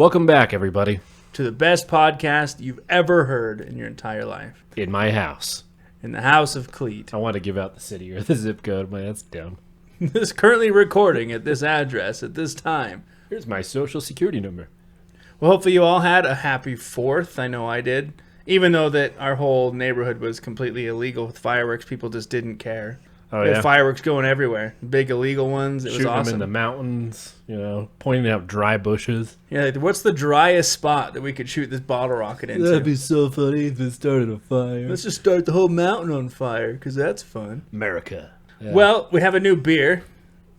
Welcome back, everybody. To the best podcast you've ever heard in your entire life. In my house. In the house of Cleet. I want to give out the city or the zip code, but that's dumb. This is currently recording at this address at this time. Here's my social security number. Well, hopefully you all had a happy 4th. I know I did. Even though that our whole neighborhood was completely illegal with fireworks, people just didn't care. Oh, We yeah? had fireworks going everywhere. Big illegal ones. It Shooting was awesome. them in the mountains, pointing out dry bushes. Yeah, like, what's the driest spot that we could shoot this bottle rocket into? That'd be so funny if it started a fire. Let's just start the whole mountain on fire, because that's fun. America. Yeah. Well, we have a new beer,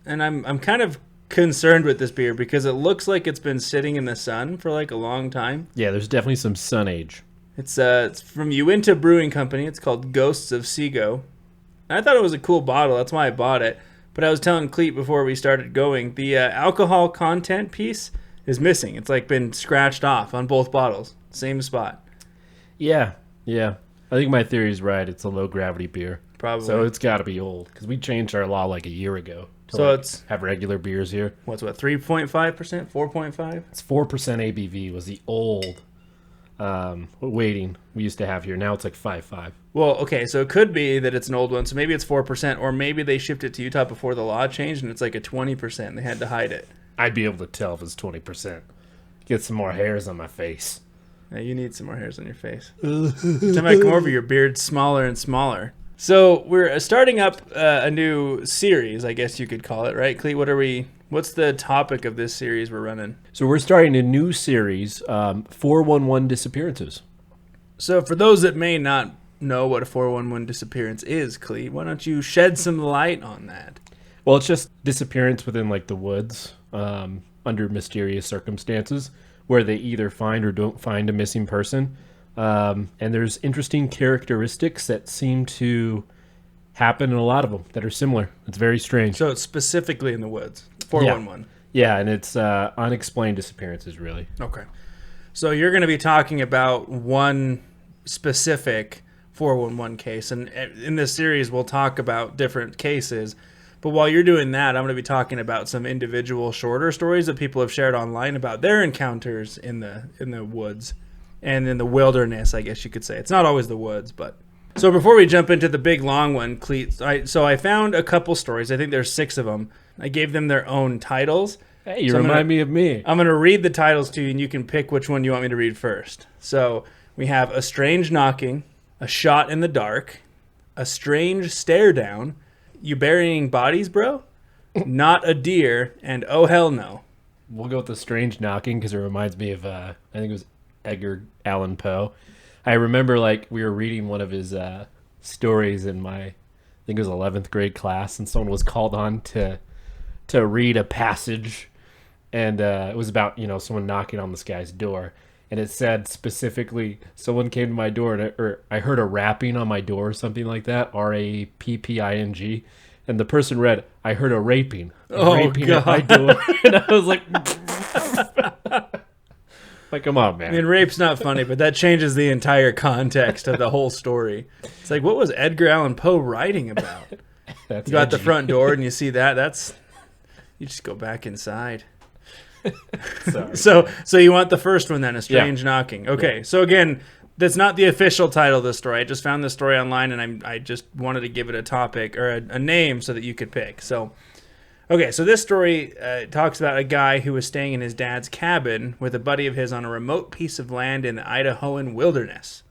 and I'm kind of concerned with this beer because it looks like it's been sitting in the sun for like a long time. Yeah, there's definitely some sun age. It's from Uinta Brewing Company. It's called Ghosts of Seago. And I thought it was a cool bottle. That's why I bought it. But I was telling Cleet before we started going, the alcohol content piece is missing. It's like been scratched off on both bottles. Same spot. Yeah. I think my theory is right. It's a low-gravity beer. Probably. So it's got to be old, because we changed our law like a year ago to So it's have regular beers here. What's 3.5%? 4.5%? It's 4% ABV was the old weighting we used to have here. Now it's like 5.5. Well, okay, so it could be that it's an old one, so maybe it's 4%, or maybe they shipped it to Utah before the law changed and it's like a 20% and they had to hide it. I'd be able to tell if it's 20%. Get some more hairs on my face. Now, you need some more hairs on your face. Every time I come over, your beard's smaller and smaller. So we're starting up a new series, I guess you could call it, right? Cleet, what's the topic of this series we're running? So we're starting a new series, 411 Disappearances. So for those that may not know what a 411 disappearance is, Cleet, why don't you shed some light on that? Well, it's just disappearance within like the woods under mysterious circumstances where they either find or don't find a missing person. And there's interesting characteristics that seem to happen in a lot of them that are similar. It's very strange. So it's specifically in the woods, 411. Yeah, and it's unexplained disappearances, really. Okay. So you're going to be talking about one specific 411 case. And in this series, we'll talk about different cases. But while you're doing that, I'm going to be talking about some individual shorter stories that people have shared online about their encounters in the woods and in the wilderness, I guess you could say. It's not always the woods, but... So before we jump into the big long one, Cleet, I found a couple stories. I think there's 6 of them. I gave them their own titles. Hey, you remind me of me. I'm going to read the titles to you, and you can pick which one you want me to read first. So we have A Strange Knocking, A Shot in the Dark, A Strange Stare Down, You Burying Bodies, Bro? Not a Deer, and Oh Hell No. We'll go with The Strange Knocking because it reminds me of, I think it was Edgar Allan Poe. I remember we were reading one of his stories in my, I think it was 11th grade class, and someone was called on to read a passage, and it was about, someone knocking on this guy's door, and it said specifically, someone came to my door, and I heard a rapping on my door or something like that, R-A-P-P-I-N-G, and the person read, I heard a raping at my door, and I was like... Like, come on, man. I mean, rape's not funny, but that changes the entire context of the whole story. It's like, what was Edgar Allan Poe writing about? That's You go out the edgy. front door and you see that. You just go back inside. Sorry. So you want the first one then, A Strange Knocking. Okay, Yeah. So again, that's not the official title of the story. I just found the story online, and I just wanted to give it a topic or a name so that you could pick. So... Okay, so this story talks about a guy who was staying in his dad's cabin with a buddy of his on a remote piece of land in the Idahoan wilderness.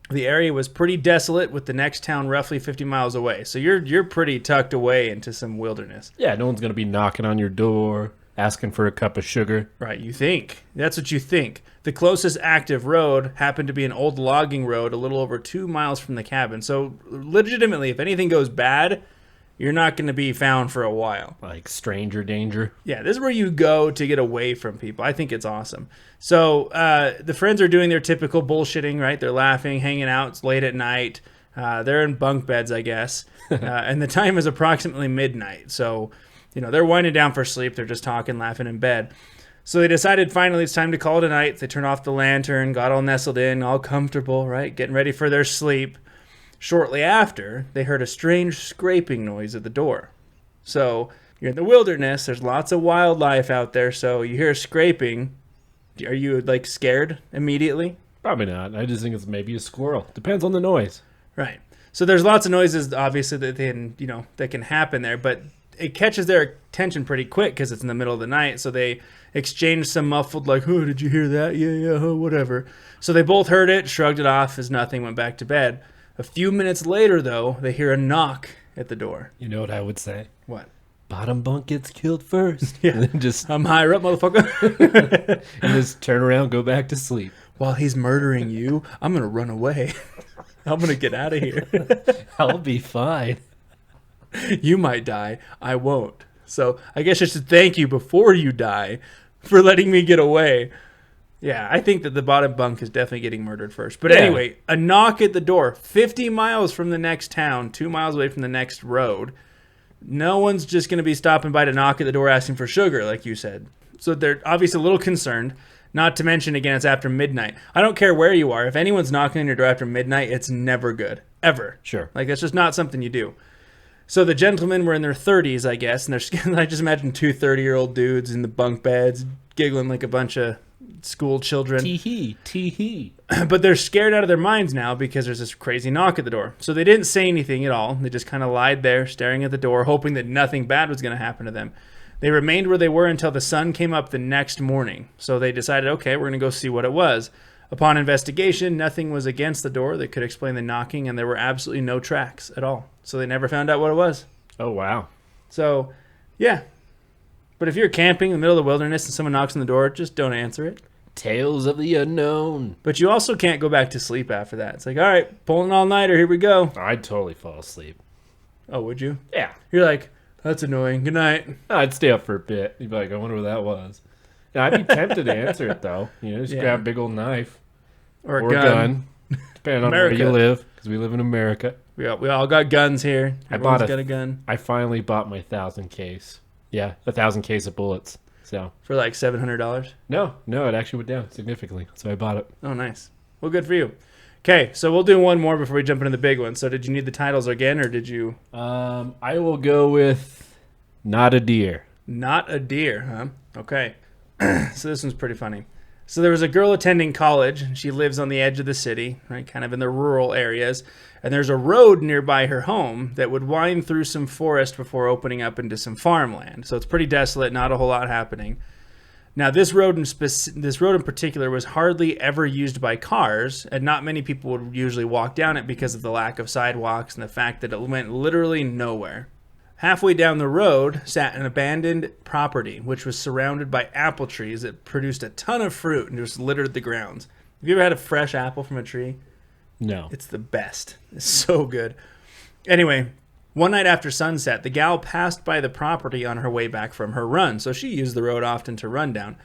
The area was pretty desolate, with the next town roughly 50 miles away. So you're pretty tucked away into some wilderness. Yeah, no one's going to be knocking on your door, asking for a cup of sugar. Right, you think. That's what you think. The closest active road happened to be an old logging road a little over 2 miles from the cabin. So legitimately, if anything goes bad... You're not going to be found for a while. Like stranger danger. Yeah, this is where you go to get away from people. I think it's awesome. So the friends are doing their typical bullshitting, right? They're laughing, hanging out. It's late at night. They're in bunk beds, I guess. And the time is approximately midnight. So, they're winding down for sleep. They're just talking, laughing in bed. So they decided finally it's time to call it a night. They turned off the lantern, got all nestled in, all comfortable, right? Getting ready for their sleep. Shortly after, they heard a strange scraping noise at the door. So you're in the wilderness. There's lots of wildlife out there. So you hear scraping. Are you like scared immediately? Probably not. I just think it's maybe a squirrel. Depends on the noise. Right. So there's lots of noises, obviously, that can happen there, but it catches their attention pretty quick because it's in the middle of the night. So they exchange some muffled, like, "Oh, did you hear that? Yeah, whatever." So they both heard it, shrugged it off as nothing, went back to bed. A few minutes later, though, they hear a knock at the door. You know what I would say? What? Bottom bunk gets killed first. Yeah. And then just I'm higher up, motherfucker. and just turn around, go back to sleep. While he's murdering you, I'm going to run away. I'm going to get out of here. I'll be fine. You might die. I won't. So I guess I should thank you before you die for letting me get away. Yeah, I think that the bottom bunk is definitely getting murdered first. But anyway, a knock at the door, 50 miles from the next town, 2 miles away from the next road. No one's just going to be stopping by to knock at the door asking for sugar, like you said. So they're obviously a little concerned. Not to mention, again, it's after midnight. I don't care where you are. If anyone's knocking on your door after midnight, it's never good. Ever. Sure. Like, that's just not something you do. So the gentlemen were in their 30s, I guess, and they're I just imagine two 30-year-old dudes in the bunk beds giggling like a bunch of school children. Tee-hee. But they're scared out of their minds now because there's this crazy knock at the door. So they didn't say anything at all. They just kind of lied there, staring at the door, hoping that nothing bad was going to happen to them. They remained where they were until the sun came up the next morning. So they decided, okay, we're going to go see what it was. Upon investigation, nothing was against the door that could explain the knocking, and there were absolutely no tracks at all. So they never found out what it was. Oh, wow. So, yeah. But if you're camping in the middle of the wilderness and someone knocks on the door, just don't answer it. Tales of the unknown. But you also can't go back to sleep after that. It's like, all right, pulling all-nighter, here we go. I'd totally fall asleep. Oh, would you? Yeah. You're like, that's annoying. Good night. I'd stay up for a bit. You'd be like, I wonder what that was. Yeah, I'd be tempted to answer it, though. You know, just grab a big old knife. Or a gun. Depending on where you live, because we live in America. We all got guns here. Everyone's got a gun. I finally bought my 1,000 case. Yeah, 1,000 case of bullets. So for like $700? No, it actually went down significantly. So I bought it. Oh, nice. Well, good for you. Okay, so we'll do one more before we jump into the big one. So did you need the titles again, or did you? I will go with Not a Deer. Not a Deer, huh? Okay. So this one's pretty funny. So there was a girl attending college, and she lives on the edge of the city, right, kind of in the rural areas. And there's a road nearby her home that would wind through some forest before opening up into some farmland. So it's pretty desolate, not a whole lot happening. Now, this road in particular was hardly ever used by cars, and not many people would usually walk down it because of the lack of sidewalks and the fact that it went literally nowhere. Halfway down the road sat an abandoned property, which was surrounded by apple trees that produced a ton of fruit and just littered the grounds. Have you ever had a fresh apple from a tree? No. It's the best. It's so good. Anyway, one night after sunset, the gal passed by the property on her way back from her run, so she used the road often to run down.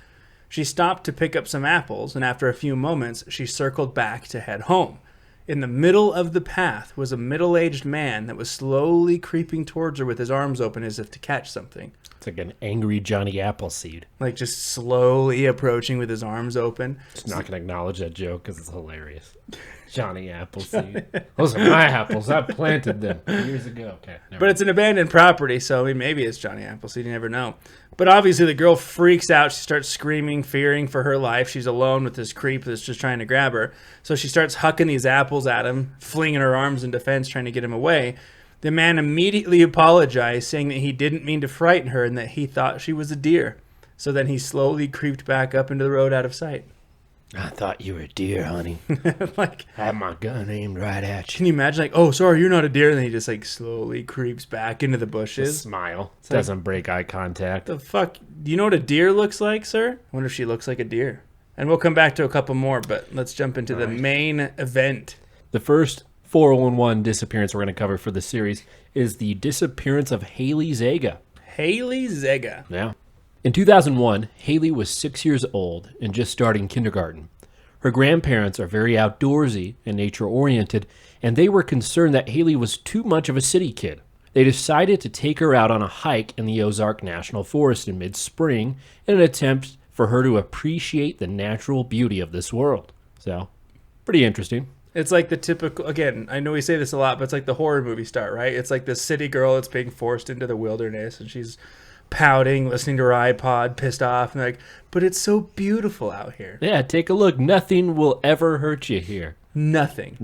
She stopped to pick up some apples, and after a few moments, she circled back to head home. In the middle of the path was a middle-aged man that was slowly creeping towards her with his arms open as if to catch something. It's like an angry Johnny Appleseed. Like just slowly approaching with his arms open. Just not going to acknowledge that joke because it's hilarious. Johnny Appleseed. Those are my apples. I planted them years ago. Okay, but it's an abandoned property, so I mean, maybe it's Johnny Appleseed. You never know. But obviously the girl freaks out. She starts screaming, fearing for her life. She's alone with this creep that's just trying to grab her. So she starts hucking these apples at him, flinging her arms in defense, trying to get him away. The man immediately apologized, saying that he didn't mean to frighten her and that he thought she was a deer. So then he slowly creeped back up into the road out of sight. I thought you were a deer, honey. Like, I had my gun aimed right at you. Can you imagine, like, oh, sorry, you're not a deer, and then he just, like, slowly creeps back into the bushes. Just smile. It's doesn't like, break eye contact. The fuck? Do you know what a deer looks like, sir? I wonder if she looks like a deer. And we'll come back to a couple more, but let's jump into the main event. The first 401 disappearance we're going to cover for the series is the disappearance of Haley Zega. Haley Zega. Yeah. In 2001, Haley was 6 years old and just starting kindergarten. Her grandparents are very outdoorsy and nature-oriented, and they were concerned that Haley was too much of a city kid. They decided to take her out on a hike in the Ozarks National Forest in mid-spring in an attempt for her to appreciate the natural beauty of this world. So, pretty interesting. It's like the typical, again, I know we say this a lot, but it's like the horror movie star, right? It's like the city girl that's being forced into the wilderness, and she's pouting, listening to her iPod, pissed off, and like, but it's so beautiful out here. Yeah, take a look. Nothing will ever hurt you here. Nothing.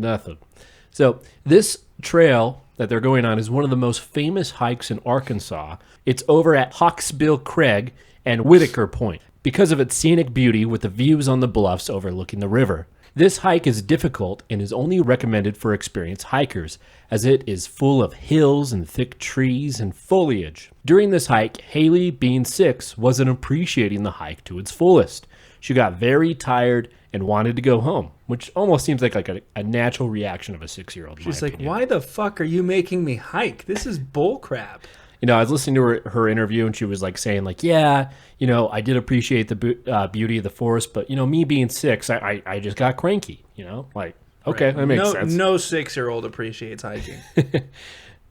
So this trail that they're going on is one of the most famous hikes in Arkansas. It's over at Hawksbill Crag and Whitaker Point because of its scenic beauty with the views on the bluffs overlooking the river. This hike is difficult and is only recommended for experienced hikers, as it is full of hills and thick trees and foliage. During this hike, Haley, being 6, wasn't appreciating the hike to its fullest. She got very tired and wanted to go home, which almost seems like a natural reaction of a 6-year-old. She's like, why the fuck are you making me hike? This is bull crap. You know, I was listening to her interview, and she was like saying, like, yeah, you know, I did appreciate the beauty of the forest, but, you know, me being 6, I just got cranky, you know? Like, okay, right. That makes sense. No 6-year-old appreciates hiking.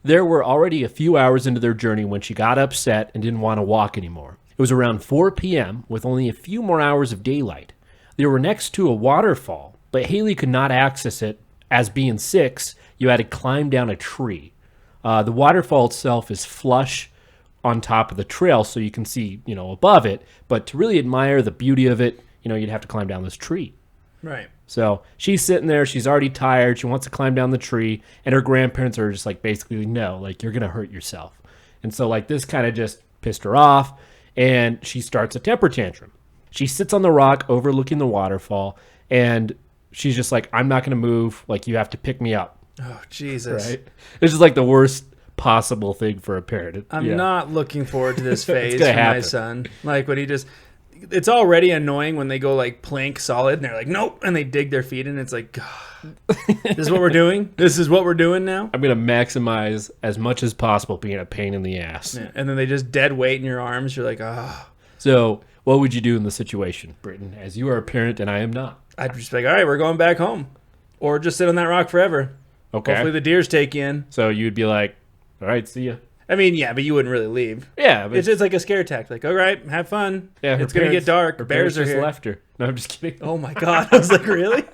There were already a few hours into their journey when she got upset and didn't want to walk anymore. It was around 4 p.m. with only a few more hours of daylight. They were next to a waterfall, but Haley could not access it, as being 6, you had to climb down a tree. The waterfall itself is flush on top of the trail, so you can see, you know, above it. But to really admire the beauty of it, you know, you'd have to climb down this tree. Right. So she's sitting there. She's already tired. She wants to climb down the tree. And her grandparents are just like, basically, no, like, you're going to hurt yourself. And so, like, this kind of just pissed her off. And she starts a temper tantrum. She sits on the rock overlooking the waterfall. And she's just like, I'm not going to move. Like, you have to pick me up. Oh, Jesus. Right? It's just like the worst possible thing for a parent. I'm not looking forward to this phase for happen. My son. Like, when he just... It's already annoying when they go, like, plank solid, and they're like, nope, and they dig their feet in. It's like, God, this is what we're doing? This is what we're doing now? I'm going to maximize as much as possible being a pain in the ass. Yeah. And then they just dead weight in your arms. You're like, oh. So, what would you do in the situation, Britton, as you are a parent and I am not? I'd just be like, all right, we're going back home. Or just sit on that rock forever. Okay. Hopefully the deers take you in. So you'd be like, all right, see ya. I mean, yeah, but you wouldn't really leave. Yeah. But it's just like a scare tactic. Like, all right, have fun. Yeah, it's going to get dark. Her Bears are just here. left her. No, I'm just kidding. Oh, my God. I was like, really?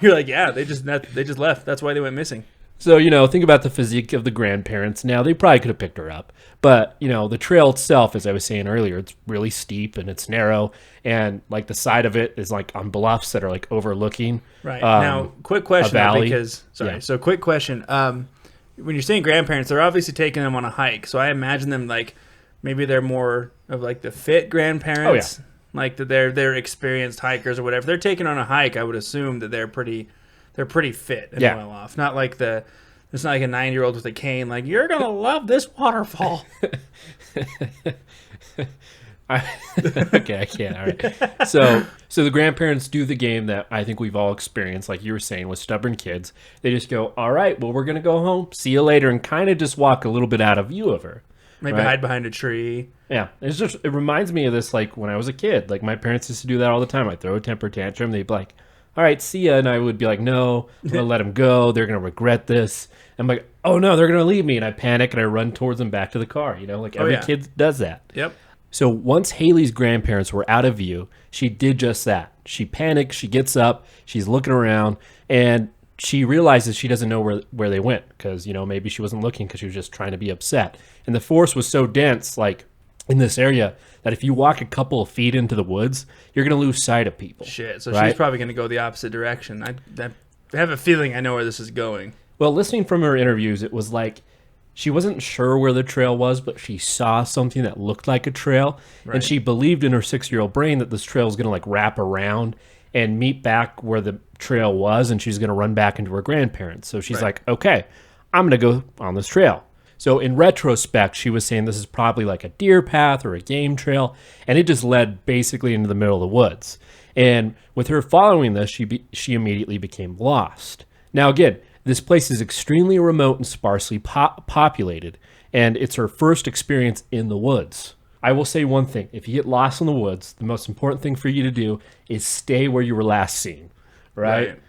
You're like, yeah, they just left. That's why they went missing. So, you know, think about the physique of the grandparents. Now, they probably could have picked her up. But, you know, the trail itself, as I was saying earlier, it's really steep and it's narrow. And, like, the side of it is, like, on bluffs that are, like, overlooking. Right. Now, quick question. So, quick question. When you're saying grandparents, they're obviously taking them on a hike. So, I imagine them, like, maybe they're more of, like, the fit grandparents. Oh, yeah. Like, that they're experienced hikers or whatever. If they're taking on a hike, I would assume that they're pretty fit and well off. Not like it's not like a 9-year-old with a cane, like, you're going to love this waterfall. Okay, I can't. All right. So the grandparents do the game that I think we've all experienced, like you were saying, with stubborn kids. They just go, all right, well, we're going to go home. See you later, and kind of just walk a little bit out of view of her. Maybe hide behind a tree. Yeah. It reminds me of this, like, when I was a kid. Like, my parents used to do that all the time. I'd throw a temper tantrum. They'd be like, all right, see ya. And I would be like, no, I'm going to let them go. They're going to regret this. I'm like, oh, no, they're going to leave me. And I panic and I run towards them back to the car. You know, like every kid does that. Yep. So once Haley's grandparents were out of view, she did just that. She panics. She gets up. She's looking around. And she realizes she doesn't know where they went because, you know, maybe she wasn't looking because she was just trying to be upset. And the forest was so dense, like, in this area, that if you walk a couple of feet into the woods, you're going to lose sight of people. Shit, so she's probably going to go the opposite direction. I have a feeling I know where this is going. Well, listening from her interviews, it was like she wasn't sure where the trail was, but she saw something that looked like a trail. Right. And she believed in her 6-year-old brain that this trail was going to, like, wrap around and meet back where the trail was, and she's going to run back into her grandparents. So she's like, okay, I'm going to go on this trail. So in retrospect, she was saying this is probably like a deer path or a game trail, and it just led basically into the middle of the woods. And with her following this, she immediately became lost. Now again, this place is extremely remote and sparsely populated, and it's her first experience in the woods. I will say one thing. If you get lost in the woods, the most important thing for you to do is stay where you were last seen, right?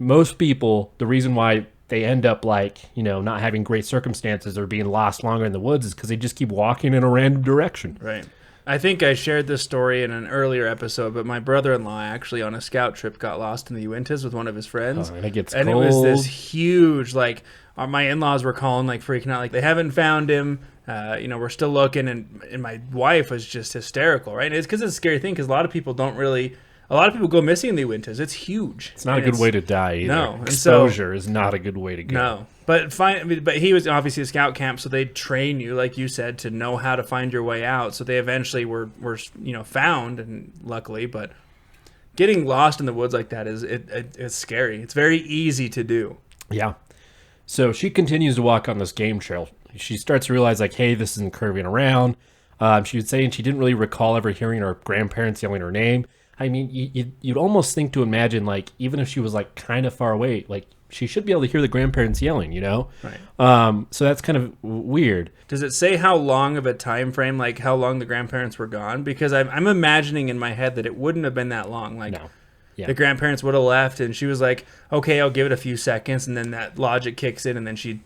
Most people, the reason why they end up, like, you know, not having great circumstances or being lost longer in the woods is because they just keep walking in a random direction. Right. I think I shared this story in an earlier episode, but my brother-in-law actually on a scout trip got lost in the Uintas with one of his friends. Oh, and it gets cold. It was this huge, like, my in-laws were calling, like, freaking out, like, they haven't found him. We're still looking, and my wife was just hysterical, right? And it's because it's a scary thing because a lot of people go missing in the winters. It's huge. It's not a good way to die either. No. Exposure is not a good way to go. No. But he was obviously a scout camp, so they train you, like you said, to know how to find your way out. So they eventually were found, and luckily, but getting lost in the woods like that it's scary. It's very easy to do. Yeah. So she continues to walk on this game trail. She starts to realize, like, hey, this isn't curving around. She was saying she didn't really recall ever hearing her grandparents yelling her name. I mean, you'd almost think to imagine, like, even if she was, like, kind of far away, like, she should be able to hear the grandparents yelling, you know? Right. So that's kind of weird. Does it say how long of a time frame, like how long the grandparents were gone? Because I'm imagining in my head that it wouldn't have been that long. Like, No. Yeah. The grandparents would have left, and she was like, okay, I'll give it a few seconds, and then that logic kicks in, and then she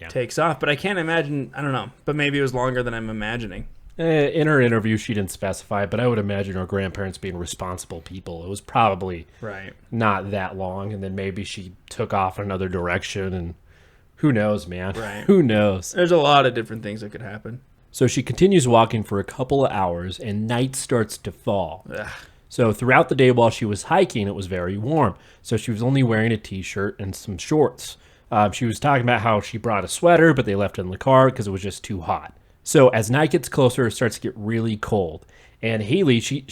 takes off. But I can't imagine, I don't know, but maybe it was longer than I'm imagining. In her interview, she didn't specify, but I would imagine her grandparents being responsible people. It was probably not that long, and then maybe she took off another direction, and who knows, man? Right. Who knows? There's a lot of different things that could happen. So she continues walking for a couple of hours, and night starts to fall. Ugh. So throughout the day while she was hiking, it was very warm. So she was only wearing a t-shirt and some shorts. She was talking about how she brought a sweater, but they left it in the car because it was just too hot. So as night gets closer, it starts to get really cold. And Haley, she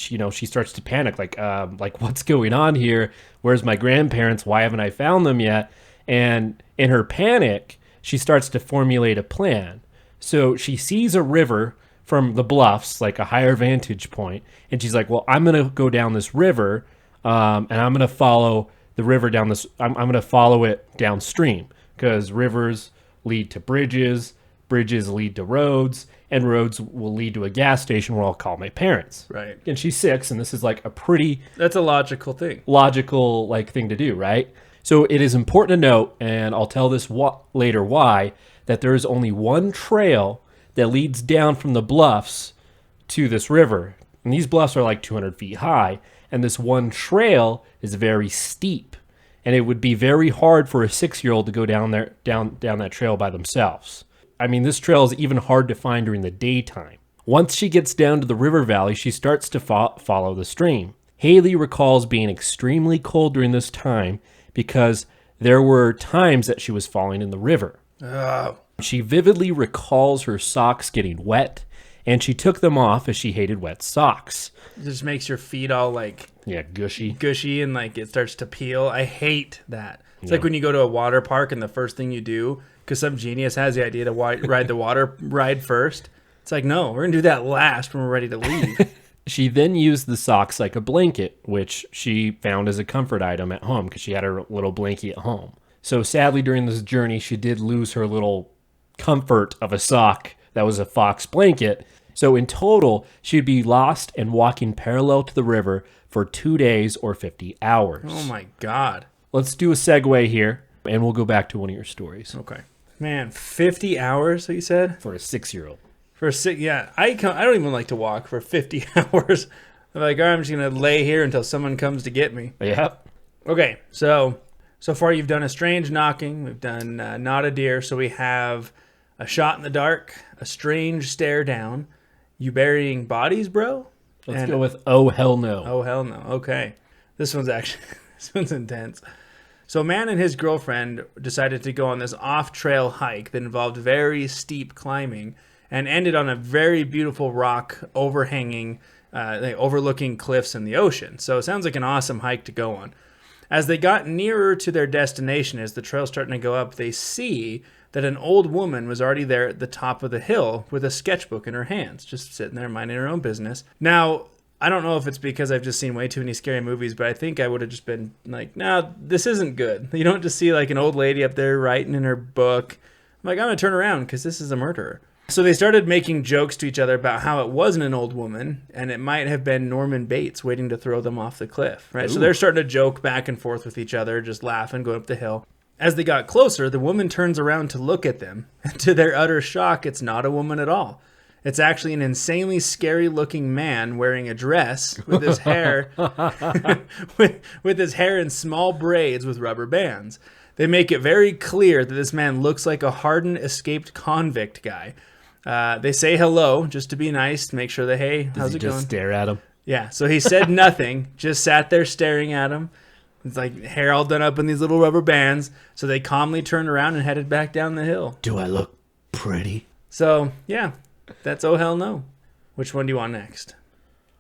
starts to panic, like what's going on here? Where's my grandparents? Why haven't I found them yet? And in her panic, she starts to formulate a plan. So she sees a river from the bluffs, like a higher vantage point, and she's like, well, I'm going to go down this river, and I'm going to follow the river down this. I'm going to follow it downstream because rivers lead to bridges lead to roads, and roads will lead to a gas station where I'll call my parents. Right. And she's 6, and this is like a pretty... That's a logical thing. Logical, like, thing to do, right? So it is important to note, and I'll tell this later why, that there is only one trail that leads down from the bluffs to this river. And these bluffs are like 200 feet high, and this one trail is very steep. And it would be very hard for a 6-year-old to go down there, down that trail by themselves. I mean, this trail is even hard to find during the daytime. Once she gets down to the river valley, she starts to follow the stream. Haley recalls being extremely cold during this time because there were times that she was falling in the river. Oh. She vividly recalls her socks getting wet, and she took them off as she hated wet socks. It just makes your feet all gushy, and like it starts to peel. I hate that. It's like when you go to a water park and the first thing you do, because some genius has the idea to ride the water ride first. It's like, no, we're going to do that last when we're ready to leave. She then used the socks like a blanket, which she found as a comfort item at home because she had her little blankie at home. So sadly, during this journey, she did lose her little comfort of a sock that was a fox blanket. So in total, she'd be lost and walking parallel to the river for 2 days or 50 hours. Oh my God. Let's do a segue here, and we'll go back to one of your stories. Okay. Man, 50 hours, what you said? For a 6-year-old. For a 6, yeah. I don't even like to walk for 50 hours. I'm like, all right, I'm just going to lay here until someone comes to get me. Yep. Okay, so far you've done a strange knocking. We've done not a deer. So we have a shot in the dark, a strange stare down. You burying bodies, bro? Let's go with oh, hell no. Oh, hell no. Okay. This one's intense. So a man and his girlfriend decided to go on this off-trail hike that involved very steep climbing and ended on a very beautiful rock overlooking cliffs and the ocean. So it sounds like an awesome hike to go on. As they got nearer to their destination, as the trail's starting to go up, they see that an old woman was already there at the top of the hill with a sketchbook in her hands, just sitting there minding her own business. Now, I don't know if it's because I've just seen way too many scary movies, but I think I would have just been like, no, this isn't good. You don't just see like an old lady up there writing in her book. I'm like, I'm going to turn around because this is a murderer. So they started making jokes to each other about how it wasn't an old woman and it might have been Norman Bates waiting to throw them off the cliff, right? Ooh. So they're starting to joke back and forth with each other, just laughing, going up the hill. As they got closer, the woman turns around to look at them. And to their utter shock, it's not a woman at all. It's actually an insanely scary-looking man wearing a dress with his hair with his hair in small braids with rubber bands. They make it very clear that this man looks like a hardened, escaped convict guy. They say hello just to be nice, to make sure that, hey, how's it just going? Stare at him. Yeah, so he said nothing, just sat there staring at him. It's like hair all done up in these little rubber bands. So they calmly turned around and headed back down the hill. Do I look pretty? So, yeah, that's Oh Hell No. Which one do you want next?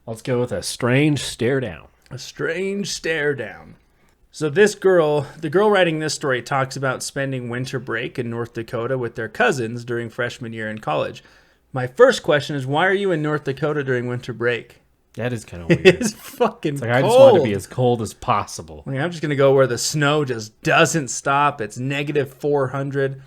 Let's go with a strange stare down. A strange stare down. So this girl, the girl writing this story, talks about spending winter break in North Dakota with their cousins during freshman year in college. My first question is, why are you in North Dakota during winter break? That is kind of weird. It's fucking cold. I just want to be as cold as possible. Like, I'm just going to go where the snow just doesn't stop. It's negative 400.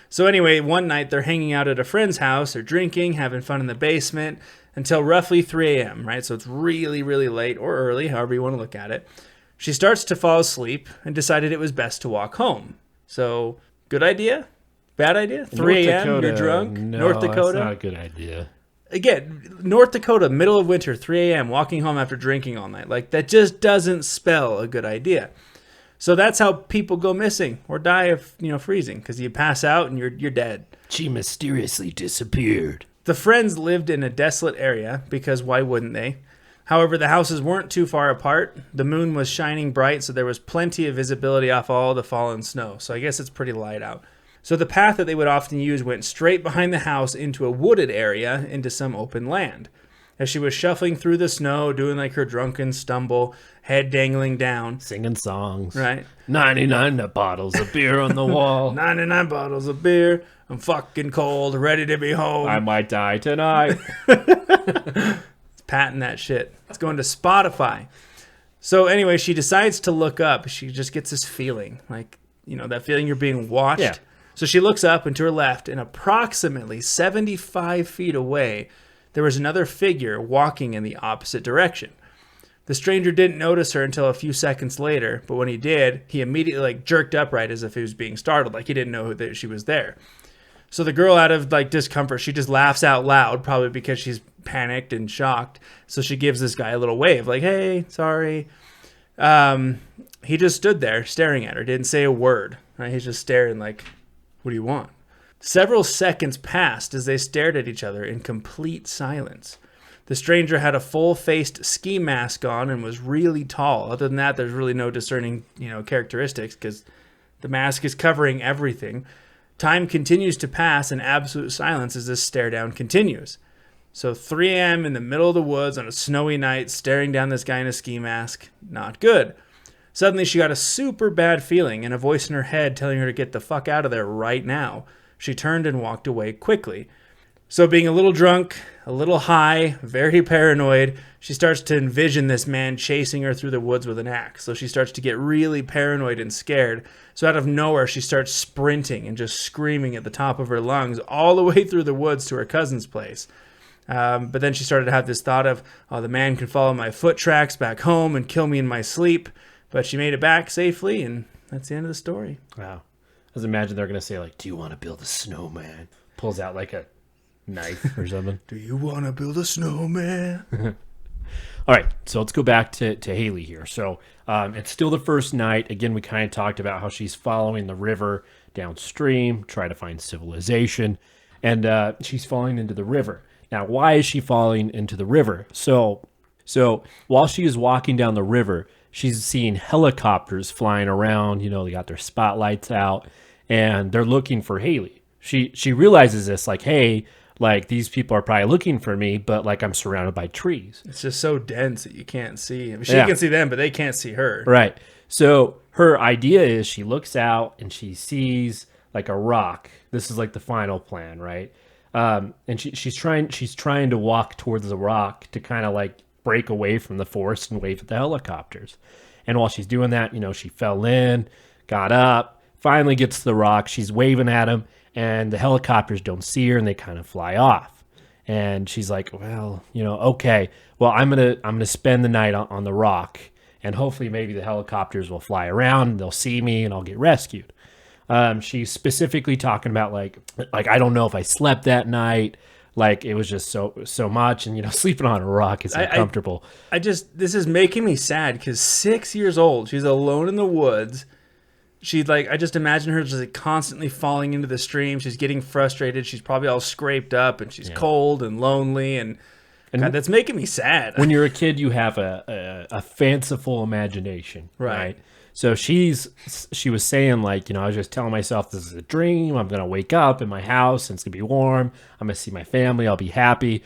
So anyway, one night they're hanging out at a friend's house. They're drinking, having fun in the basement until roughly 3 a.m., right? So it's really, really late or early, however you want to look at it. She starts to fall asleep and decided it was best to walk home. So, good idea? Bad idea? 3 a.m., you're drunk? No, North Dakota? that's not a good idea. Again, North Dakota, middle of winter, 3 a.m., walking home after drinking all night. Like, that just doesn't spell a good idea. So that's how people go missing or die of, freezing, because you pass out and you're dead. She mysteriously disappeared. The friends lived in a desolate area, because why wouldn't they? However, the houses weren't too far apart. The moon was shining bright, so there was plenty of visibility off all the fallen snow. So I guess it's pretty light out. So the path that they would often use went straight behind the house into a wooded area into some open land. As she was shuffling through the snow, doing like her drunken stumble, head dangling down. Singing songs. Right. 99 bottles of beer on the wall. 99 bottles of beer. I'm fucking cold, ready to be home. I might die tonight. Patting that shit. It's going to Spotify. So anyway, she decides to look up. She just gets this feeling, like, that feeling you're being watched. Yeah. So she looks up and to her left, and approximately 75 feet away, there was another figure walking in the opposite direction. The stranger didn't notice her until a few seconds later, but when he did, he immediately jerked upright as if he was being startled, like he didn't know that she was there. So the girl, out of discomfort, she just laughs out loud, probably because she's panicked and shocked. So she gives this guy a little wave, like, hey, sorry. He just stood there staring at her, didn't say a word. Right? He's just staring like, what do you want? Several seconds passed as they stared at each other in complete silence. The stranger had a full-faced ski mask on and was really tall. Other than that, there's really no discerning, characteristics because the mask is covering everything. Time continues to pass in absolute silence as this stare down continues. So 3 a.m. in the middle of the woods on a snowy night, staring down this guy in a ski mask, not good. Suddenly she got a super bad feeling and a voice in her head telling her to get the fuck out of there right now. She turned and walked away quickly. So being a little drunk, a little high, very paranoid, she starts to envision this man chasing her through the woods with an axe. So she starts to get really paranoid and scared. So out of nowhere, she starts sprinting and just screaming at the top of her lungs all the way through the woods to her cousin's place. But then she started to have this thought of, oh, the man can follow my foot tracks back home and kill me in my sleep. But she made it back safely, and that's the end of the story. Wow. I just imagine they're going to say, do you want to build a snowman? Pulls out a knife or something. Do you want to build a snowman? All right, so let's go back to Haley here. So it's still the first night. Again, we kind of talked about how she's following the river downstream, try to find civilization, and she's falling into the river. Now, why is she falling into the river? So while she is walking down the river, she's seeing helicopters flying around. They got their spotlights out, and they're looking for Haley. She realizes this, hey, these people are probably looking for me, but I'm surrounded by trees. It's just so dense that you can't see. She can see them, but they can't see her. Right. So her idea is she looks out and she sees a rock. This is the final plan, right? And she's trying to walk towards the rock to kind of break away from the forest and wave at the helicopters. And while she's doing that, she fell in, got up, finally gets to the rock. She's waving at him, and the helicopters don't see her, and they kind of fly off. And she's like, well, okay, well, I'm gonna spend the night on the rock, and hopefully maybe the helicopters will fly around, and they'll see me, and I'll get rescued. She's specifically talking about I don't know if I slept that night. It was just so much, and sleeping on a rock is uncomfortable. This is making me sad because 6 years old, she's alone in the woods, I just imagine her just like constantly falling into the stream. She's getting frustrated. She's probably all scraped up and she's cold and lonely. And God, that's making me sad. When you're a kid, you have a fanciful imagination, right? So she was saying like, I was just telling myself this is a dream. I'm going to wake up in my house and it's going to be warm. I'm going to see my family. I'll be happy.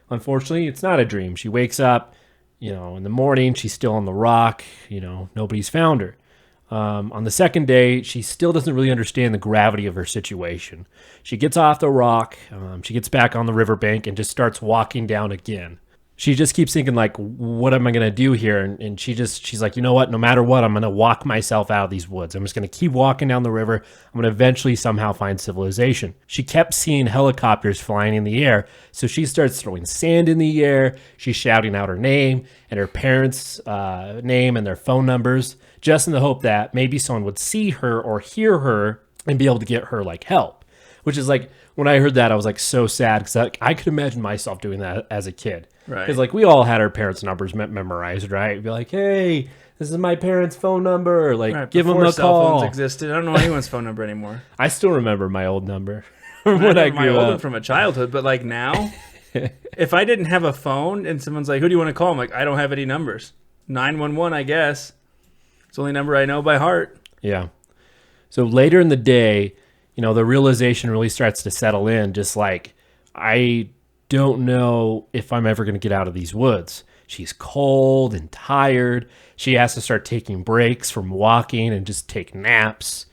Unfortunately, it's not a dream. She wakes up, in the morning, she's still on the rock. Nobody's found her. On the second day, she still doesn't really understand the gravity of her situation. She gets off the rock, she gets back on the riverbank and just starts walking down again. She just keeps thinking like, what am I going to do here? And she's like, you know what? No matter what, I'm going to walk myself out of these woods. I'm just going to keep walking down the river. I'm going to eventually somehow find civilization. She kept seeing helicopters flying in the air. So she starts throwing sand in the air. She's shouting out her name and her parents' name and their phone numbers, just in the hope that maybe someone would see her or hear her and be able to get her like help. Which is like, when I heard that, I was like so sad because I could imagine myself doing that as a kid. Right. Because like we all had our parents' numbers memorized, right? Be like, hey, this is my parents' phone number. Like, give them a cell call. Phones existed. I don't know anyone's phone number anymore. I still remember my old number when I grew up. From a childhood, but like now, if I didn't have a phone and someone's like, who do you want to call? I'm like, I don't have any numbers. 911, I guess. It's the only number I know by heart. Yeah. So later in the day, the realization really starts to settle in. Just like, I don't know if I'm ever going to get out of these woods. She's cold and tired. She has to start taking breaks from walking and just take naps.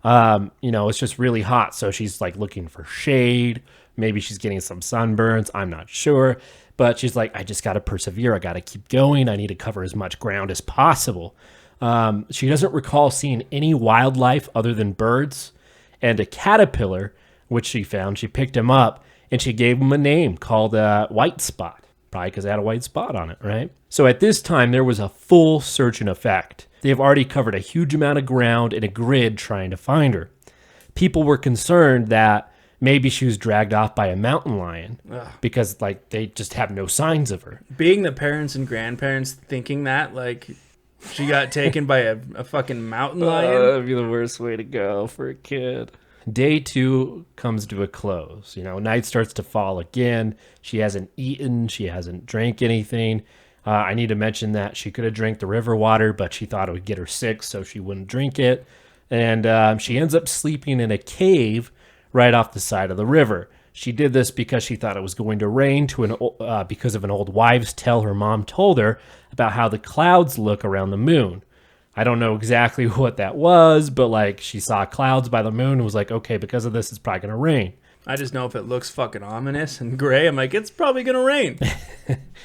It's just really hot. So she's like looking for shade. Maybe she's getting some sunburns. I'm not sure. But she's like, I just got to persevere. I got to keep going. I need to cover as much ground as possible. She doesn't recall seeing any wildlife other than birds and a caterpillar, which she found. She picked him up and she gave him a name called White Spot, probably because it had a white spot on it, right? So at this time, there was a full search in effect. They've already covered a huge amount of ground in a grid trying to find her. People were concerned that maybe she was dragged off by a mountain lion because like they just have no signs of her. Being the parents and grandparents thinking that, like, she got taken by a fucking mountain lion. That'd be the worst way to go for a kid. Day 2 comes to a close. Night starts to fall again. She hasn't eaten. She hasn't drank anything. I need to mention that she could have drank the river water, but she thought it would get her sick, so she wouldn't drink it. And she ends up sleeping in a cave right off the side of the river. She did this because she thought it was going to rain because of an old wives' tale her mom told her about how the clouds look around the moon. I don't know exactly what that was, but like she saw clouds by the moon and was like, okay, because of this, it's probably going to rain. I just know if it looks fucking ominous and gray, I'm like, it's probably going to rain.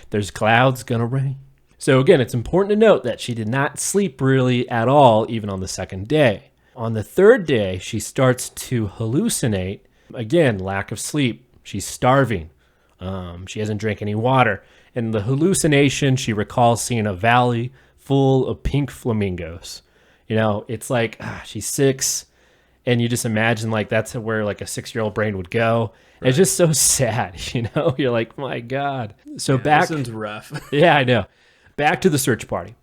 There's clouds, going to rain. So again, it's important to note that she did not sleep really at all, even on the second day. On the third day, she starts to hallucinate. Again, lack of sleep. She's starving. She hasn't drank any water. In the hallucination, she recalls seeing a valley full of pink flamingos. It's like she's 6, and you just imagine like that's where like a 6-year-old brain would go. Right. It's just so sad, You're like, my God. So this one's rough. Yeah, I know. Back to the search party.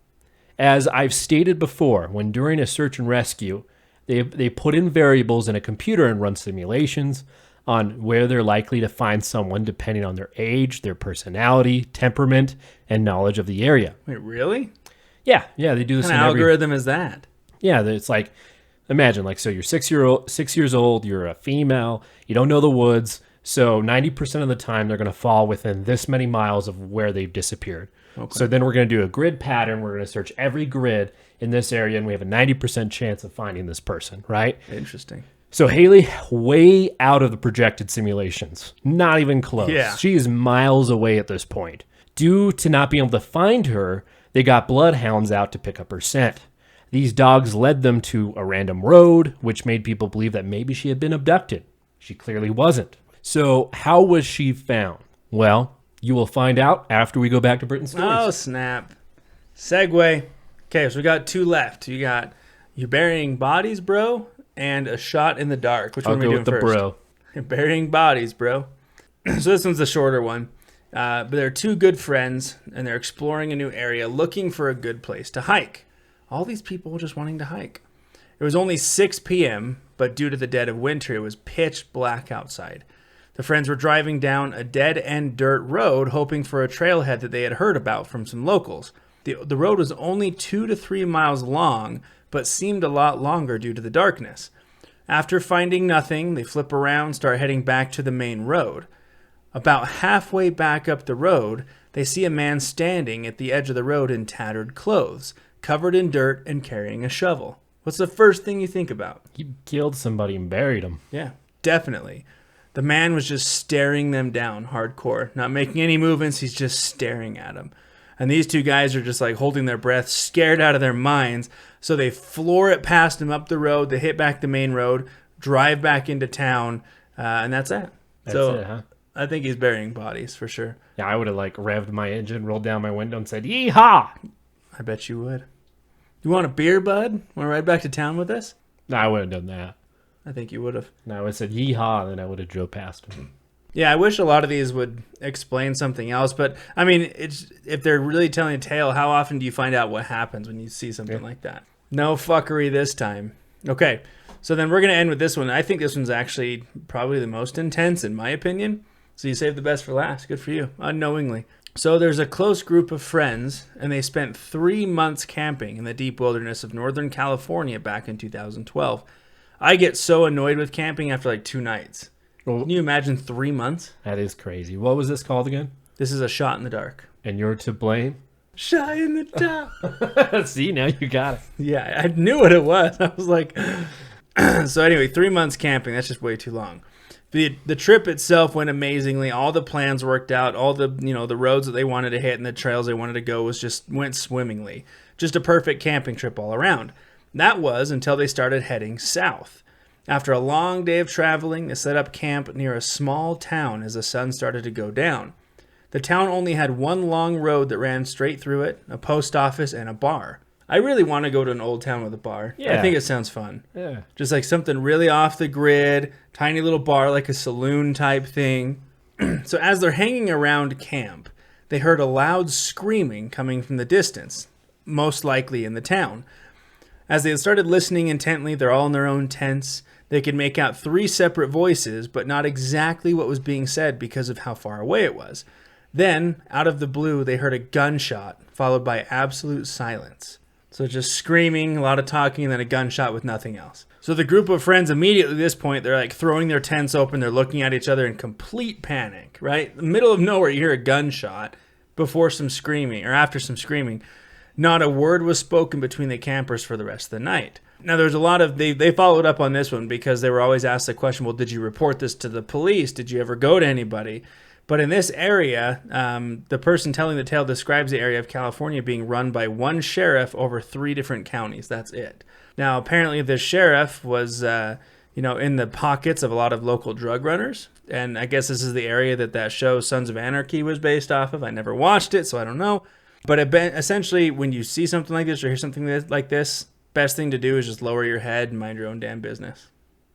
As I've stated before, when during a search and rescue, they put in variables in a computer and run simulations on where they're likely to find someone depending on their age, their personality, temperament, and knowledge of the area. Wait, really? Yeah, they do this. What kind of algorithm is that? Yeah, it's like, imagine, like, so you're 6 years old, you're a female, you don't know the woods, so 90% of the time they're going to fall within this many miles of where they've disappeared. Okay. So then we're going to do a grid pattern. We're going to search every grid in this area, and we have a 90% chance of finding this person, right? Interesting. So Haley, way out of the projected simulations. Not even close. Yeah. She is miles away at this point. Due to not being able to find her, they got bloodhounds out to pick up her scent. These dogs led them to a random road, which made people believe that maybe she had been abducted. She clearly wasn't. So how was she found? Well, you will find out after we go back to Britain's stories. Oh, snap. Segue. Okay, so we got 2 left. You got You Burying Bodies, Bro, and A Shot in the Dark. Which one are we doing first? I'll go with the bro. Burying Bodies, Bro. So this one's the shorter one. But they're 2 good friends, and they're exploring a new area, looking for a good place to hike. All these people just wanting to hike. It was only 6 p.m., but due to the dead of winter, it was pitch black outside. The friends were driving down a dead-end dirt road, hoping for a trailhead that they had heard about from some locals. The road was only 2 to 3 miles long, but seemed a lot longer due to the darkness. After finding nothing, they flip around, start heading back to the main road. About halfway back up the road, they see a man standing at the edge of the road in tattered clothes, covered in dirt and carrying a shovel. What's the first thing you think about? He killed somebody and buried him. Yeah, definitely. The man was just staring them down hardcore, not making any movements. He's just staring at them. And these two guys are just like holding their breath, scared out of their minds. So they floor it past him up the road. They hit back the main road, drive back into town, and that's it. That's it, huh? I think he's burying bodies for sure. Yeah, I would have like revved my engine, rolled down my window, and said, "Yeehaw!" I bet you would. You want a beer, bud? Want to ride back to town with us? No, I would have done that. I think you would have. No, I would have said, "Yeehaw!" and then I would have drove past him. Yeah, I wish a lot of these would explain something else. But, I mean, it's if they're really telling a tale, how often do you find out what happens when you see something like that? No fuckery this time. Okay, so then we're going to end with this one. I think this one's actually probably the most intense, in my opinion. So you saved the best for last. Good for you, unknowingly. So there's a close group of friends, and they spent 3 months camping in the deep wilderness of Northern California back in 2012. I get so annoyed with camping after like 2 nights. Well, Can you imagine 3 months? that is crazy. What was this called again? This is a shot in the dark. And you're to blame? Shot in the dark. See, now you got it. Yeah, I knew what it was. I was like... So anyway, 3 months camping. That's just way too long. The trip itself went amazingly. All the plans worked out. All the the roads that they wanted to hit and the trails they wanted to go went swimmingly. Just a perfect camping trip all around. That was until they started heading south. After a long day of traveling, they set up camp near a small town as the sun started to go down. The town only had one long road that ran straight through it, a post office, and a bar. I really want to go to an old town with a bar. Yeah. I think it sounds fun. Yeah. Just like something really off the grid, tiny little bar like a saloon type thing. So as they're hanging around camp, they heard a loud screaming coming from the distance, most likely in the town. As they started listening intently, they're all in their own tents. They could make out 3 separate voices, but not exactly what was being said because of how far away it was. Then, out of the blue, they heard a gunshot, followed by absolute silence. So just screaming, a lot of talking, and then a gunshot with nothing else. So the group of friends immediately at this point, they're like throwing their tents open. They're looking at each other in complete panic, right? In the middle of nowhere, you hear a gunshot before some screaming, or after some screaming. Not a word was spoken between the campers for the rest of the night. Now, there's a lot of... They followed up on this one because they were always asked the question, well, did you report this to the police? Did you ever go to anybody? But in this area, the person telling the tale describes the area of California being run by one sheriff over 3 different counties. That's it. Now, apparently, this sheriff was, in the pockets of a lot of local drug runners. And I guess this is the area that show Sons of Anarchy was based off of. I never watched it, so I don't know. But essentially, when you see something like this or hear something like this, best thing to do is just lower your head and mind your own damn business.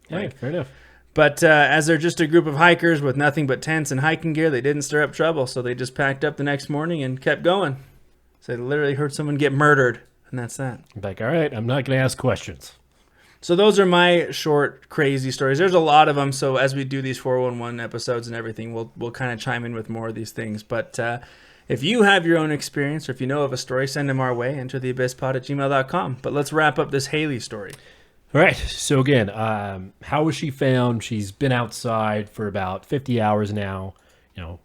Yeah, fair enough. But as they're just a group of hikers with nothing but tents and hiking gear, they didn't stir up trouble, so they just packed up the next morning and kept going. So they literally heard someone get murdered, and that's that. Like, all right, I'm not going to ask questions. So those are my short, crazy stories. There's a lot of them, so as we do these 411 episodes and everything, we'll kind of chime in with more of these things. But if you have your own experience or if you know of a story, send them our way, entertheabysspod@gmail.com. But let's wrap up this Haley story. All right. So again, how was she found? She's been outside for about 50 hours now,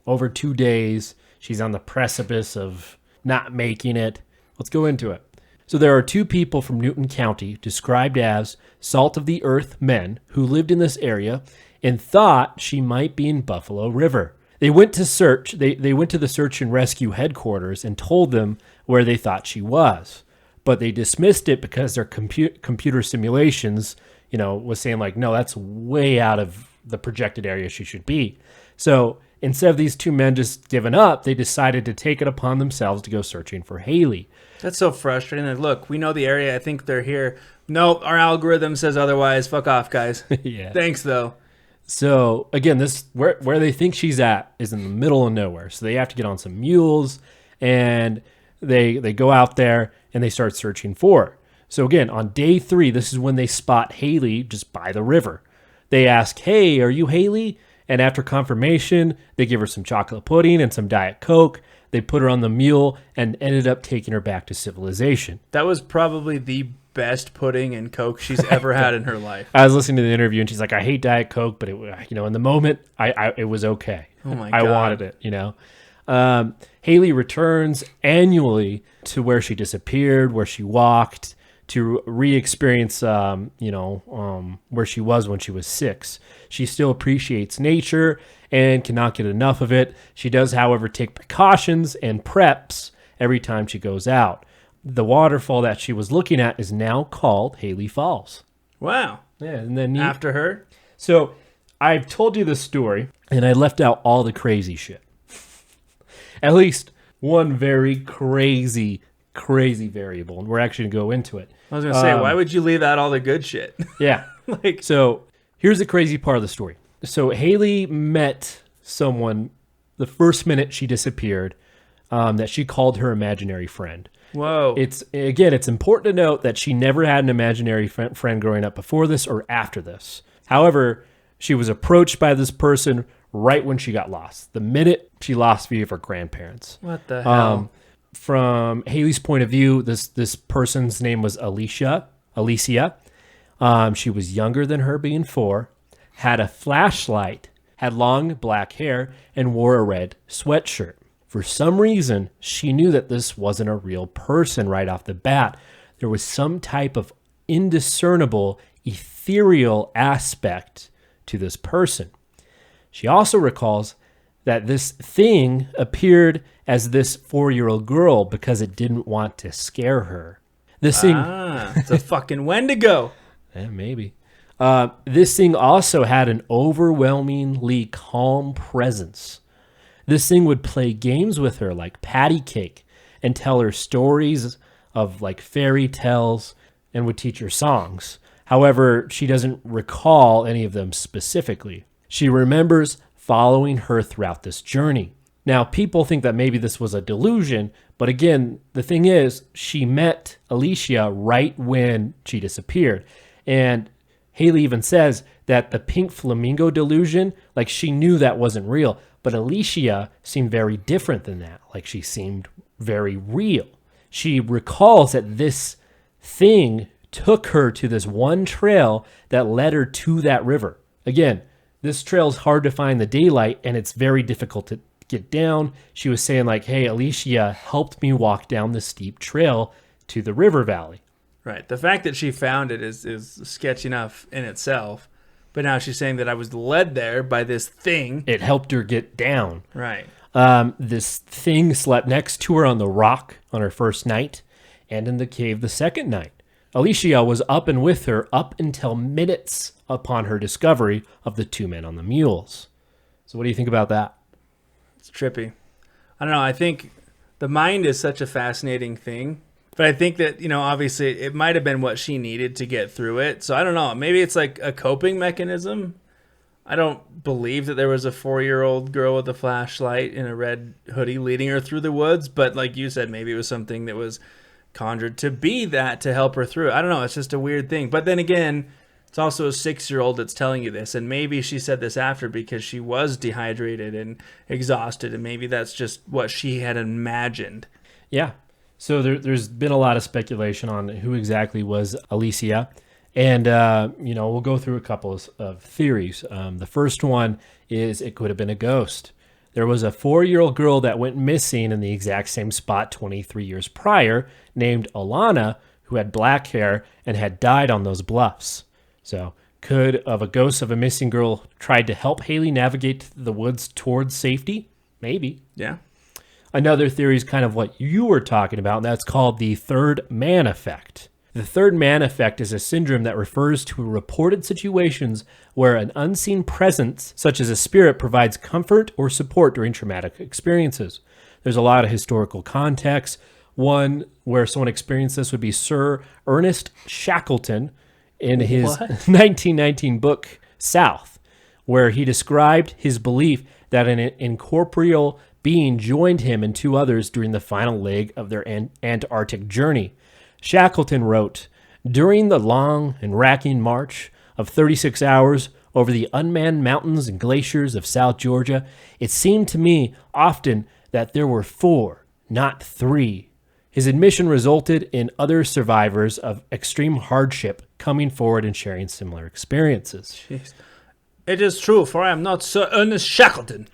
over 2 days. She's on the precipice of not making it. Let's go into it. So there are 2 people from Newton County described as salt of the earth men who lived in this area and thought she might be in Buffalo River. They went to search. They went to the search and rescue headquarters and told them where they thought she was. But they dismissed it because their computer simulations, was saying like, no, that's way out of the projected area she should be. So instead of these 2 men just giving up, they decided to take it upon themselves to go searching for Haley. That's so frustrating. Like, look, we know the area. I think they're here. Nope, our algorithm says otherwise. Fuck off, guys. Yeah. Thanks, though. So again, this where they think she's at is in the middle of nowhere. So they have to get on some mules and they go out there and they start searching for her. So again, on day 3, this is when they spot Haley just by the river. They ask, "Hey, are you Haley?" And after confirmation, they give her some chocolate pudding and some Diet Coke. They put her on the mule and ended up taking her back to civilization. That was probably the best pudding and Coke she's ever had in her life. I was listening to the interview and she's like, "I hate Diet Coke, but in the moment, it was okay. Oh my I God. wanted it, Haley returns annually to where she disappeared, where she walked, to re-experience, where she was when she was 6. She still appreciates nature and cannot get enough of it. She does, however, take precautions and preps every time she goes out. The waterfall that she was looking at is now called Haley Falls. Wow. Yeah, and then After her? So I've told you this story, and I left out all the crazy shit. At least one very crazy variable, and we're actually going to go into it. I was going to say, why would you leave out all the good shit? Yeah. So here's the crazy part of the story. So Haley met someone the first minute she disappeared that she called her imaginary friend. Whoa. It's important to note that she never had an imaginary friend growing up before this or after this. However, she was approached by this person right when she got lost, the minute she lost view of her grandparents. What the hell? From Haley's point of view, this person's name was Alicia. She was younger than her, being 4, had a flashlight, had long black hair, and wore a red sweatshirt. For some reason, she knew that this wasn't a real person right off the bat. There was some type of indiscernible, ethereal aspect to this person. She also recalls that this thing appeared as this 4-year-old girl because it didn't want to scare her. This thing... it's a fucking Wendigo. Maybe. This thing also had an overwhelmingly calm presence. This thing would play games with her like patty cake and tell her stories of like fairy tales and would teach her songs. However, she doesn't recall any of them specifically. She remembers following her throughout this journey. Now, people think that maybe this was a delusion, but again, the thing is, she met Alicia right when she disappeared. And Haley even says that the pink flamingo delusion, like she knew that wasn't real, but Alicia seemed very different than that. Like she seemed very real. She recalls that this thing took her to this one trail that led her to that river. Again, this trail is hard to find in the daylight and it's very difficult to get down. She was saying like, "Hey, Alicia helped me walk down the steep trail to the river valley." Right. The fact that she found it is sketchy enough in itself. But now she's saying that I was led there by this thing. It helped her get down. Right. This thing slept next to her on the rock on her first night and in the cave the second night. Alicia was up and with her up until minutes upon her discovery of the 2 men on the mules. So what do you think about that? It's trippy. I don't know. I think the mind is such a fascinating thing. But I think that, obviously it might have been what she needed to get through it. So I don't know. Maybe it's like a coping mechanism. I don't believe that there was a 4-year-old girl with a flashlight in a red hoodie leading her through the woods. But like you said, maybe it was something that was conjured to be that to help her through. I don't know. It's just a weird thing. But then again, it's also a 6-year-old that's telling you this. And maybe she said this after because she was dehydrated and exhausted. And maybe that's just what she had imagined. Yeah. So there's been a lot of speculation on who exactly was Alicia. And, we'll go through a couple of theories. The first one is it could have been a ghost. There was a 4-year-old girl that went missing in the exact same spot 23 years prior named Alana, who had black hair and had died on those bluffs. So could of a ghost of a missing girl tried to help Haley navigate the woods towards safety? Maybe. Yeah. Another theory is kind of what you were talking about, and that's called the third man effect. The third man effect is a syndrome that refers to reported situations where an unseen presence, such as a spirit, provides comfort or support during traumatic experiences. There's a lot of historical context. One where someone experienced this would be Sir Ernest Shackleton in his 1919 book, South, where he described his belief that an incorporeal being joined him and 2 others during the final leg of their Antarctic journey. Shackleton wrote, During the long and racking march of 36 hours over the unmanned mountains and glaciers of South Georgia, it seemed to me often that there were 4, not 3. His admission resulted in other survivors of extreme hardship coming forward and sharing similar experiences. Jeez. It is true, for I am not Sir Ernest Shackleton.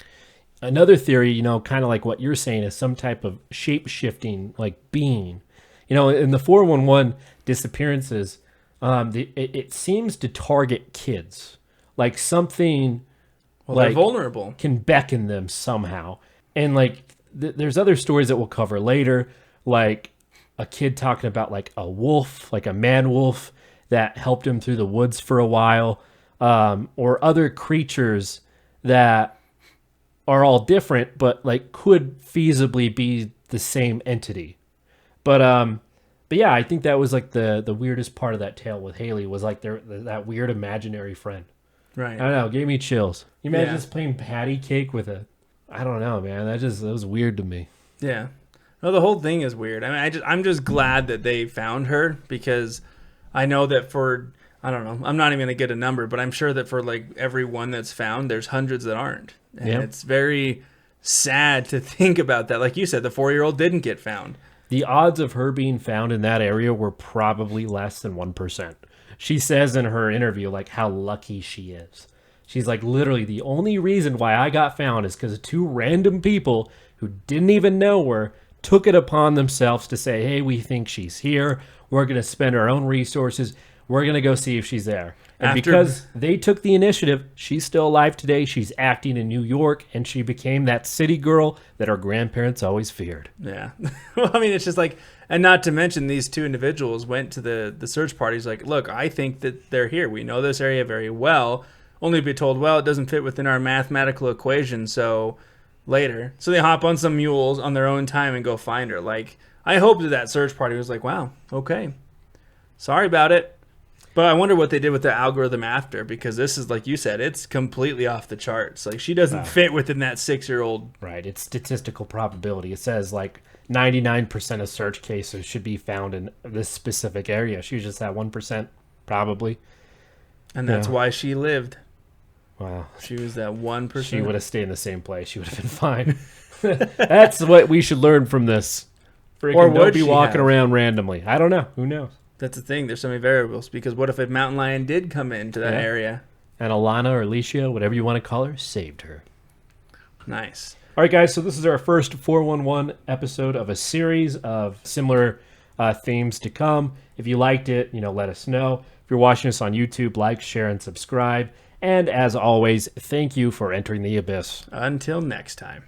Another theory, kind of like what you're saying, is some type of shape-shifting, like being. In the 411 disappearances, it seems to target kids. Like something they're vulnerable. Can beckon them somehow. And there's other stories that we'll cover later, like a kid talking about like a wolf, like a man wolf that helped him through the woods for a while, or other creatures that are all different, but like could feasibly be the same entity. But yeah, I think that was like the weirdest part of that tale with Haley was like that weird imaginary friend. Right. I don't know. Gave me chills. You imagine just playing patty cake with I don't know, man. That was weird to me. Yeah. No, the whole thing is weird. I mean, I'm just glad that they found her, because I know that I don't know, I'm not even going to get a number, but I'm sure that for like every one that's found, there's hundreds that aren't. And it's very sad to think about that. Like you said, the 4-year-old didn't get found. The odds of her being found in that area were probably less than 1%. She says in her interview, like, how lucky she is. She's like, literally, the only reason why I got found is because 2 random people who didn't even know her took it upon themselves to say, hey, we think she's here. We're going to spend our own resources. We're going to go see if she's there. And because they took the initiative, she's still alive today. She's acting in New York, and she became that city girl that our grandparents always feared. Yeah. Well, I mean, it's just like, and not to mention these 2 individuals went to the search parties like, look, I think that they're here. We know this area very well. Only to be told, well, it doesn't fit within our mathematical equation, so later. So they hop on some mules on their own time and go find her. Like, I hope that search party was like, wow, okay. Sorry about it. But I wonder what they did with the algorithm after, because this is, like you said, it's completely off the charts. Like, she doesn't fit within that 6-year-old. Right. It's statistical probability. It says, like, 99% of search cases should be found in this specific area. She was just at 1%, probably. And that's why she lived. Wow. She was that 1%. She would have stayed in the same place. She would have been fine. That's what we should learn from this. Or don't be walking around randomly. I don't know. Who knows? That's the thing. There's so many variables. Because what if a mountain lion did come into that area? And Alana or Alicia, whatever you want to call her, saved her. Nice. All right, guys. So this is our first 411 episode of a series of similar themes to come. If you liked it, let us know. If you're watching us on YouTube, like, share, and subscribe. And as always, thank you for entering the abyss. Until next time.